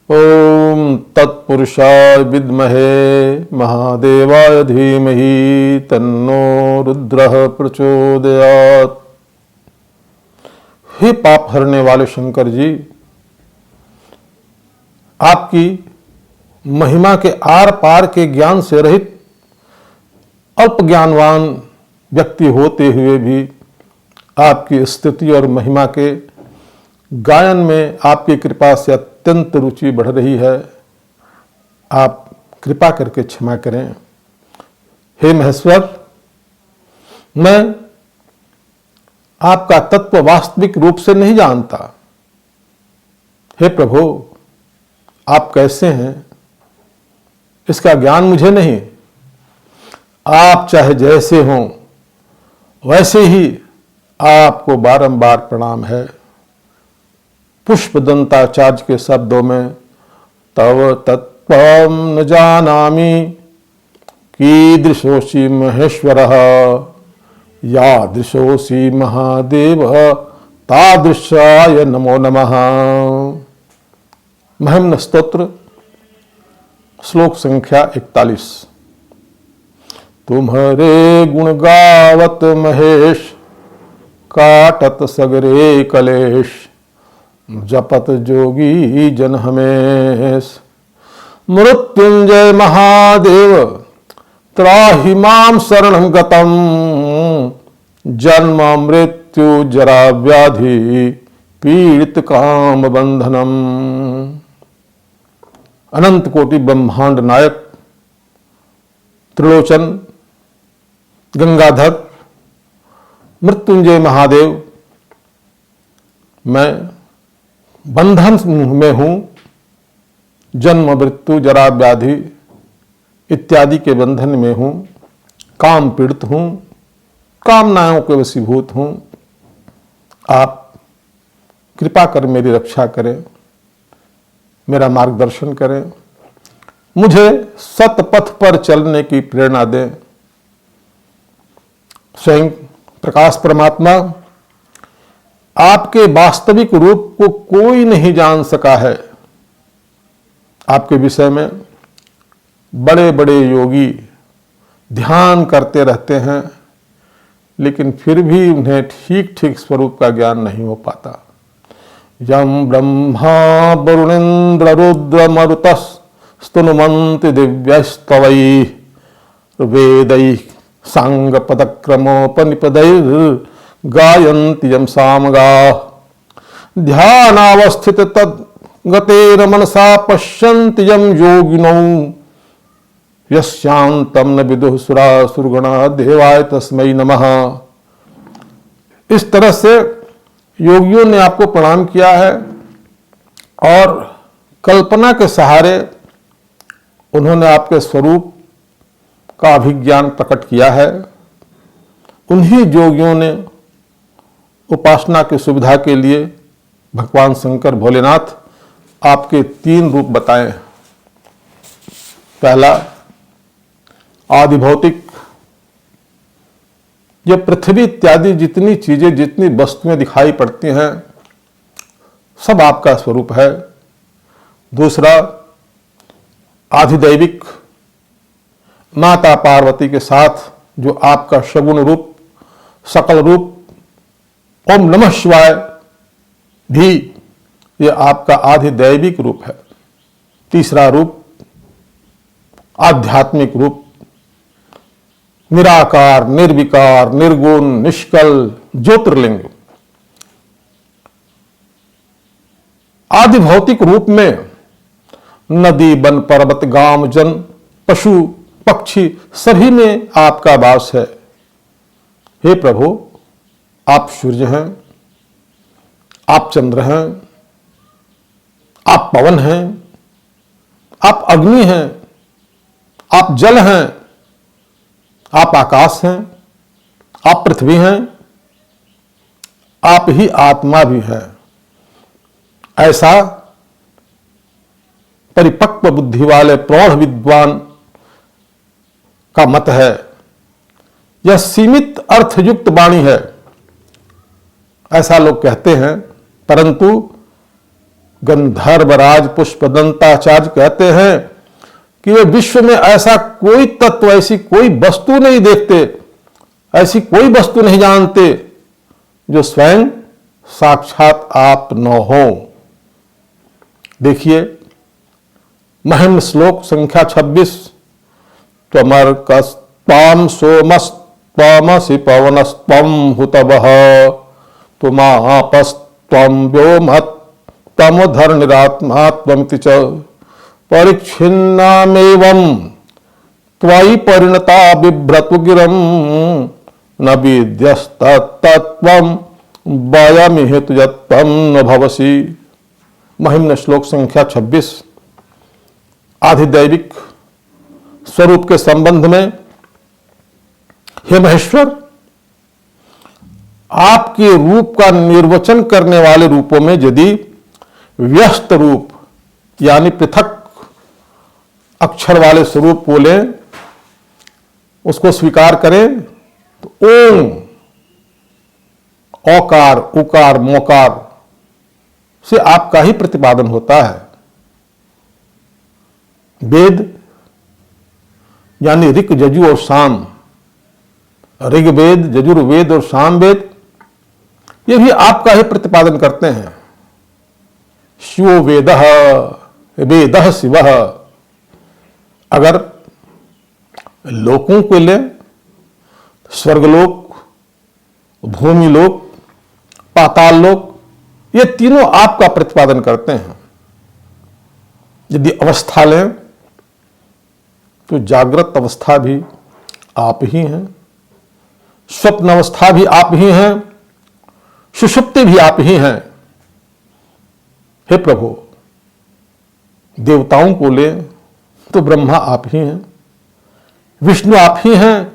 ओम तत्पुरुषाय विद्महे महादेवाय धीमहि तन्नो रुद्रः प्रचोदयात्। हे पाप हरने वाले शंकर जी, आपकी महिमा के आर पार के ज्ञान से रहित अल्प ज्ञानवान व्यक्ति होते हुए भी आपकी स्तुति और महिमा के गायन में आपकी कृपा से अत्यंत रुचि बढ़ रही है। आप कृपा करके क्षमा करें। हे महेश्वर, मैं आपका तत्व वास्तविक रूप से नहीं जानता। हे प्रभु, आप कैसे हैं इसका ज्ञान मुझे नहीं। आप चाहे जैसे हों वैसे ही आपको बारंबार प्रणाम है। पुष्पदंताचार्य के शब्दों में तव तत्त्वं न जानामि कीदृशोऽसि महेश्वरः यादृशोऽसि महादेव तादृशाय नमो नमः। महिम्न स्तोत्र श्लोक संख्या 41। तुम्हारे गुण गावत महेश काटत सगरे कलेश जपत जोगी जन हमेश। मृत्युंजय महादेव त्राहि मां शरणं गतम् जन्म मृत्यु जरा व्याधि पीड़ित काम बंधनम। अनंत कोटि ब्रह्मांड नायक त्रिलोचन गंगाधर मृत्युंजय महादेव, मैं बंधन में हूं। जन्म मृत्यु जरा व्याधि इत्यादि के बंधन में हूं। काम पीड़ित हूं, कामनाओं के वशीभूत हूं। आप कृपा कर मेरी रक्षा करें, मेरा मार्गदर्शन करें, मुझे सतपथ पर चलने की प्रेरणा दें। स्वयं प्रकाश परमात्मा, आपके वास्तविक रूप को कोई नहीं जान सका है। आपके विषय में बड़े बड़े योगी ध्यान करते रहते हैं, लेकिन फिर भी उन्हें ठीक ठीक स्वरूप का ज्ञान नहीं हो पाता। यम ब्रह्मा वरुणेन्द्र रुद्र मरुतः स्तुनुमन्ति दिव्यस्तवैः वेदैः सांग पदक्रमोपनिपदैः गायन्ति यं सामगाः। ध्यानावस्थित तद्गतेन मनसा पश्यन्ति यं योगिनौ यस्यान्तं न विदुः सुरासुरगणाः देवाय तस्मै नमः। इस तरह से योगियों ने आपको प्रणाम किया है और कल्पना के सहारे उन्होंने आपके स्वरूप का अभिज्ञान प्रकट किया है। उन्हीं योगियों ने उपासना की सुविधा के लिए भगवान शंकर भोलेनाथ आपके 3 रूप बताए। पहला आदि भौतिक, ये पृथ्वी इत्यादि जितनी चीजें जितनी वस्तुएं दिखाई पड़ती हैं सब आपका स्वरूप है। दूसरा आधिदैविक, माता पार्वती के साथ जो आपका सगुण रूप सकल रूप ओम नमः शिवाय भी ये आपका आधिदैविक रूप है। तीसरा रूप आध्यात्मिक रूप, निराकार निर्विकार निर्गुण निष्कल ज्योतिर्लिंग। आदि भौतिक रूप में नदी वन पर्वत गांव जन पशु पक्षी सभी में आपका वास है। हे प्रभु, आप सूर्य हैं, आप चंद्र हैं, आप पवन हैं, आप अग्नि हैं, आप जल हैं, आप आकाश हैं, आप पृथ्वी हैं, आप ही आत्मा भी हैं। ऐसा परिपक्व बुद्धि वाले प्रौढ़ विद्वान का मत है। यह सीमित अर्थयुक्त वाणी है, ऐसा लोग कहते हैं, परंतु गंधर्वराज पुष्पदंताचार्य कहते हैं कि वे विश्व में ऐसा कोई तत्व, ऐसी कोई वस्तु नहीं देखते, ऐसी कोई वस्तु नहीं जानते जो स्वयं साक्षात आप न हो। देखिए महिम श्लोक संख्या 26, त्वमर्कस्त्वां सोमस्त्वमसि पवनस्त्वं हुतवः त्वमापस्त्वं व्योमस्त्वमुधर्निरात्मा त्वमिति च परिच्छिन्नामेवं त्वयि परिणता बिभ्रतु गिरं न विद्यस्तत्त्वं वयमिह तुजत्वं न भवसि। महिम्न श्लोक संख्या 26 आधिदैविक स्वरूप के संबंध में, हे महेश्वर, आपके रूप का निर्वचन करने वाले रूपों में यदि व्यस्त रूप यानी पृथक अक्षर वाले स्वरूप बोले, उसको स्वीकार करें तो ओम, औकार, उकार, मोकार से आपका ही प्रतिपादन होता है। वेद यानी ऋक, यजु और साम, ऋग्वेद, यजुर्वेद और सामवेद, ये भी आपका ही प्रतिपादन करते हैं। शिवो वेदः, वेदः शिवः। अगर लोकों को ले, स्वर्गलोक, भूमिलोक, पाताल लोक, ये तीनों आपका प्रतिपादन करते हैं। यदि अवस्था लें तो जागृत अवस्था भी आप ही हैं, स्वप्न अवस्था भी आप ही हैं, सुषुप्ति भी आप ही हैं। हे प्रभु, देवताओं को ले तो ब्रह्मा आप ही हैं, विष्णु आप ही हैं,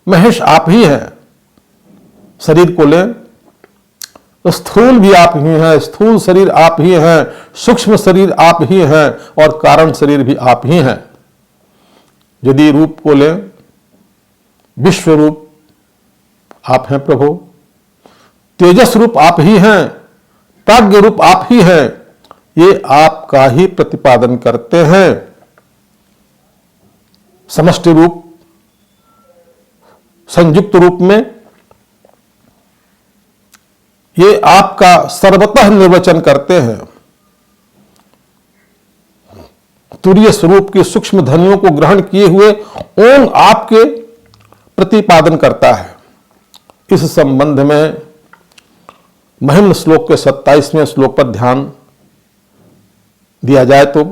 महेश आप ही हैं। शरीर को ले तो स्थूल भी आप ही हैं, स्थूल शरीर आप ही हैं, सूक्ष्म शरीर आप ही हैं और कारण शरीर भी आप ही हैं। यदि रूप को ले, विश्व रूप आप हैं प्रभु, तेजस रूप आप ही हैं, प्राज्ञ रूप आप ही हैं, ये आपका ही प्रतिपादन करते हैं। समष्टि रूप, संयुक्त रूप में ये आपका सर्वतः निर्वचन करते हैं। तुरीय स्वरूप के सूक्ष्म ध्वनियों को ग्रहण किए हुए ओम आपके प्रतिपादन करता है। इस संबंध में महिम श्लोक के 27वें श्लोक पर ध्यान दिया जाए तो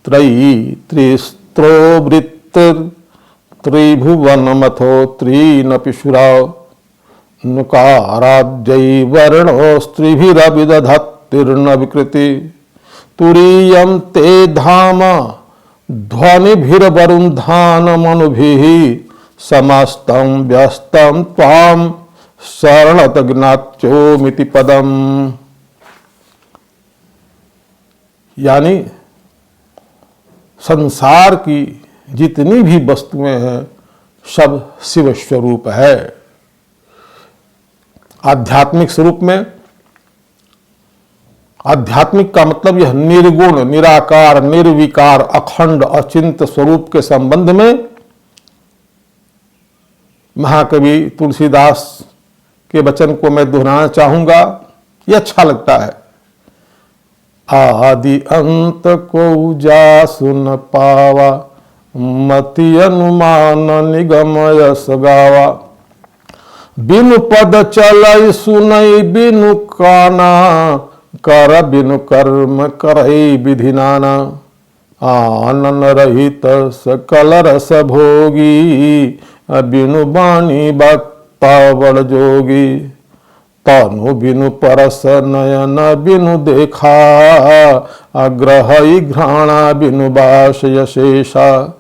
त्रयी त्रिस्त्रो वृत्त त्रिभुवनमथो त्रीनपिशुरा नुकाराद्यै वर्णोस्त्रिभिरभिदधत्तिर्न विकृति तुरीयं ते धाम ध्वनिभिर्वरुन्धानमनुभिः समस्तं व्यस्तं त्वां शरणत ज्ञात्योमिति पदम। यानी संसार की जितनी भी वस्तुएं हैं सब शिव स्वरूप है। आध्यात्मिक स्वरूप में, आध्यात्मिक का मतलब यह निर्गुण, निराकार, निर्विकार, अखंड, अचिंत स्वरूप के संबंध में महाकवि तुलसीदास के वचन को मैं दोहराना चाहूंगा, यह अच्छा लगता है। आदि अंत को जा सुन पावा, मति अनुमान निगम यस गावा। बिनु पद चलई सुनई बिनु काना, कर बिनु कर्म करई विधि नाना। आनन रहित सकल रस भोगी, बिनु बाणी वक्ता बड़ जोगी। तनु बिनु परस नयन बिनु देखा, अग्रहई घ्राणा बिनु बास यशेषा।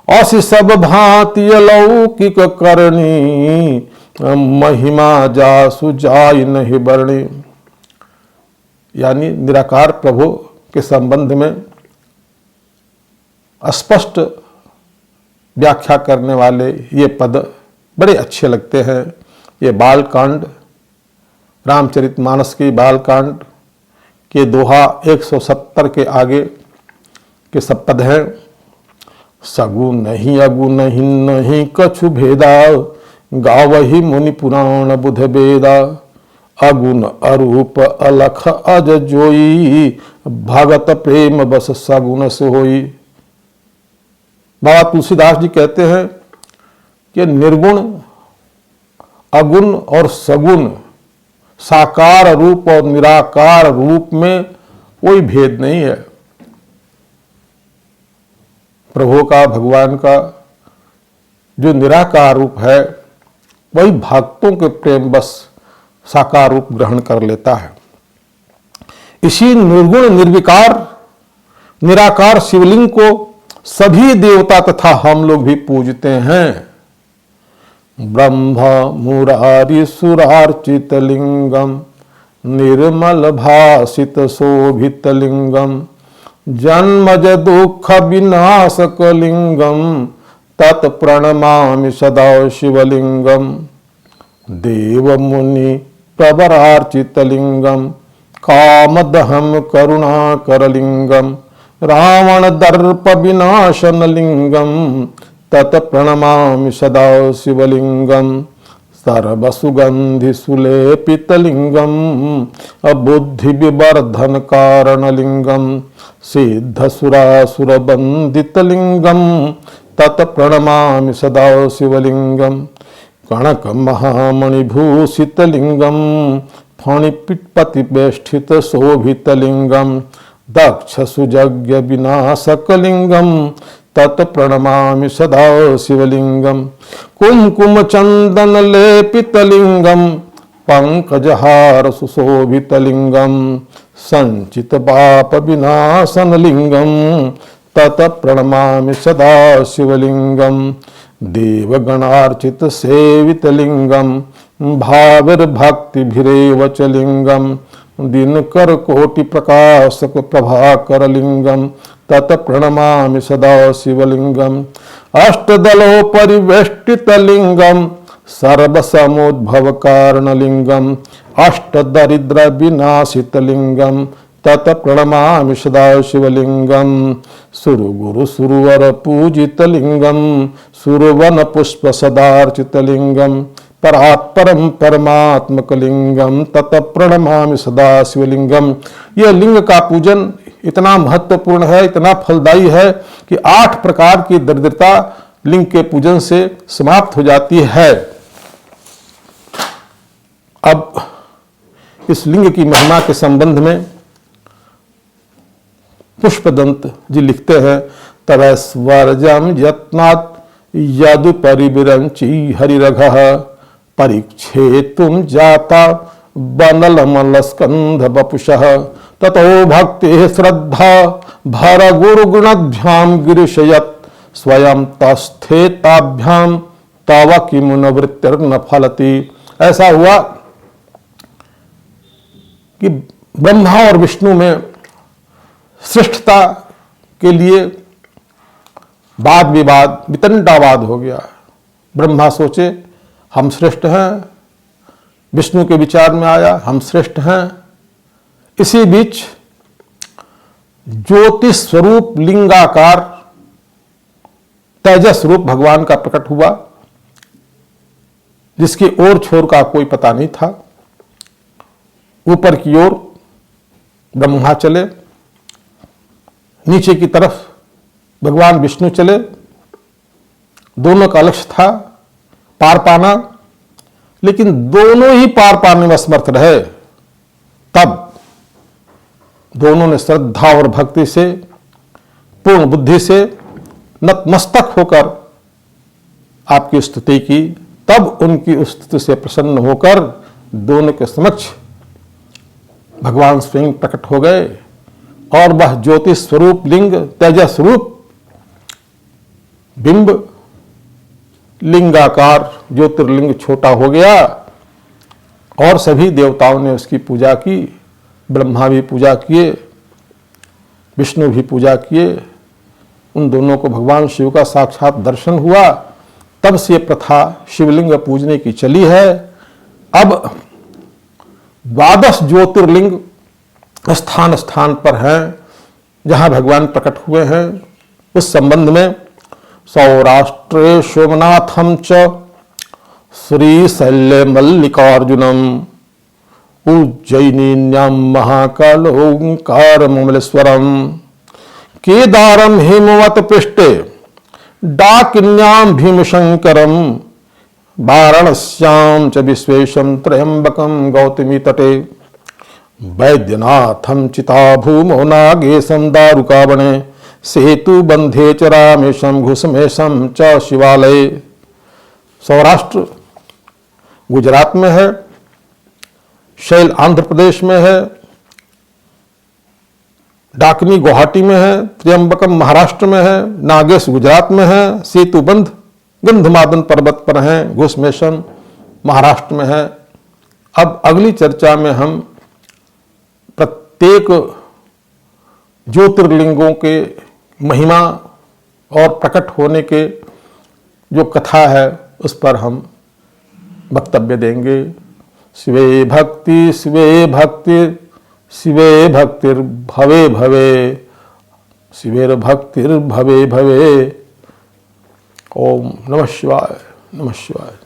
असि सब भांति अलौकिक करनी, महिमा जासु जाय नहीं बरणी। यानी निराकार प्रभु के संबंध में स्पष्ट व्याख्या करने वाले ये पद बड़े अच्छे लगते हैं। ये बालकांड, रामचरितमानस की बालकांड के दोहा 170 के आगे के सब पद हैं। सगुन नहीं अगुन ही नहीं कछु भेदा, गावही मुनि पुराण बुध बेदा। अगुण अरूप अलख अज जोई, भगत प्रेम बस सगुन से होई। बाबा तुलसीदास जी कहते हैं कि निर्गुण, अगुण और सगुण, साकार रूप और निराकार रूप में कोई भेद नहीं है। प्रभु का, भगवान का जो निराकार रूप है वही भक्तों के प्रेम बस साकार रूप ग्रहण कर लेता है। इसी निर्गुण निर्विकार निराकार शिवलिंग को सभी देवता तथा हम लोग भी पूजते हैं। ब्रह्म मुरारी सुरार्चित लिंगम, निर्मल भासित शोभित लिंगम, जन्मज दुख विनाशक लिंगम, तत्प्रणमामि सदा शिवलिंगम। देव मुनि प्रवरार्चित लिंगम, कामदहम करुणाकर लिंगम, रावण दर्प विनाशन लिंगम, तत्प्रणमामि सदा शिवलिंगम। सर्वसुगंधि सुलेपित लिंगम, अबुद्धि विवर्धन कारण लिंगम, सिद्ध सुरासुर बंदित लिंगम, तत्प्रणमामि सदा शिवलिंगम। कणक महामणिभूषित लिंगम, फणिपति बेष्ठित शोभित लिंगम, दक्ष सुजज्ञ विनाशक लिंगम, तत्प्रणमामि सदा शिवलिंगम। कुमकुम चंदन लेपित लिंगम, पंकजहार सुशोभित लिंगम, संचित पाप विनाशन लिंगम, तत्प्रणमामि सदा शिवलिंगम। देवगणार्चित सेवित लिंगम, भाविर्भक्तिभिरेव च लिंगम, दिनकर कोटि प्रकाशक प्रभाकर लिंगम, तत्प्रणमामि सदा शिवलिंगम। अष्टदलो परिवेष्टित लिंगम, सर्वसमुद्भव कारण लिंगम, अष्टदरिद्र विनाशित लिंगम, तत्प्रणमामि सदा शिवलिंगम। सुरगुरु सुरवर पूजित लिंगम, सुरवन पुष्प सदार्चित लिंगम, परात्परम परमात्मक लिंगम, तत्प्रणमामि सदा शिवलिंगम। यह लिंग का पूजन इतना महत्वपूर्ण है, इतना फलदायी है कि 8 प्रकार की दरिद्रता लिंग के पूजन से समाप्त हो जाती है। अब इस लिंग की महिमा के संबंध में पुष्पदंत जी लिखते हैं, तवैश्वर्यम यत्नात् यदु परिविरंची हरिरघः, परीक्षेतुम जाता बनलमल स्कंध बपुषः, ततो भक्ति श्रद्धा भर गुरु गुणाभ्याम गिरिशयत्, स्वयं तस्थेताभ्याम तव किमुन वृत्तिर्न फलति। ऐसा हुआ कि ब्रह्मा और विष्णु में श्रेष्ठता के लिए वाद विवाद वितंडावाद हो गया। ब्रह्मा सोचे हम श्रेष्ठ हैं, विष्णु के विचार में आया हम श्रेष्ठ हैं। इसी बीच ज्योतिष स्वरूप लिंगाकार तेजस रूप भगवान का प्रकट हुआ, जिसकी ओर छोर का कोई पता नहीं था। ऊपर की ओर ब्रह्मा चले, नीचे की तरफ भगवान विष्णु चले। दोनों का लक्ष्य था पार पाना, लेकिन दोनों ही पार पाने में असमर्थ रहे। तब दोनों ने श्रद्धा और भक्ति से, पूर्ण बुद्धि से नतमस्तक होकर आपकी स्तुति की। तब उनकी स्तुति से प्रसन्न होकर दोनों के समक्ष भगवान स्वयं प्रकट हो गए, और वह ज्योतिष स्वरूप लिंग, तेजस स्वरूप बिंब, लिंगाकार ज्योतिर्लिंग छोटा हो गया, और सभी देवताओं ने उसकी पूजा की। ब्रह्मा भी पूजा किए, विष्णु भी पूजा किए। उन दोनों को भगवान शिव का साक्षात दर्शन हुआ। तब से प्रथा शिवलिंग पूजने की चली है। अब 12 ज्योतिर्लिंग स्थान स्थान पर हैं जहाँ भगवान प्रकट हुए हैं। उस संबंध में सौराष्ट्रे सोमनाथम च श्रीशैल्य मल्लिकार्जुनम उज्जयिन्यां महाकाल ओंकार ममलेश्वरम केदारम हिमवत पृष्ठे डाकिन्यां भीमशंकरम वाराणस्यां च विश्वेशं त्र्यंबकं गौतमी तटे वैद्यनाथं चिताभूमो नागेशं दारुकावने सेतु बंधे च रामेशं घुसमेशं च शिवालये। सौराष्ट्र गुजरात में है, शैल आंध्र प्रदेश में है, डाकनी गुवाहाटी में है, त्र्यंबकम महाराष्ट्र में है, नागेश गुजरात में है, सेतुबंध गंधमादन पर्वत पर हैं, घुसमेशन महाराष्ट्र में है। अब अगली चर्चा में हम प्रत्येक ज्योतिर्लिंगों के महिमा और प्रकट होने के जो कथा है उस पर हम वक्तव्य देंगे। शिवे भक्ति शिवे भक्ति शिवे भक्तिर भवे भवे शिवेर भक्तिर भवे भवे। ओम नमः शिवाय नमः शिवाय।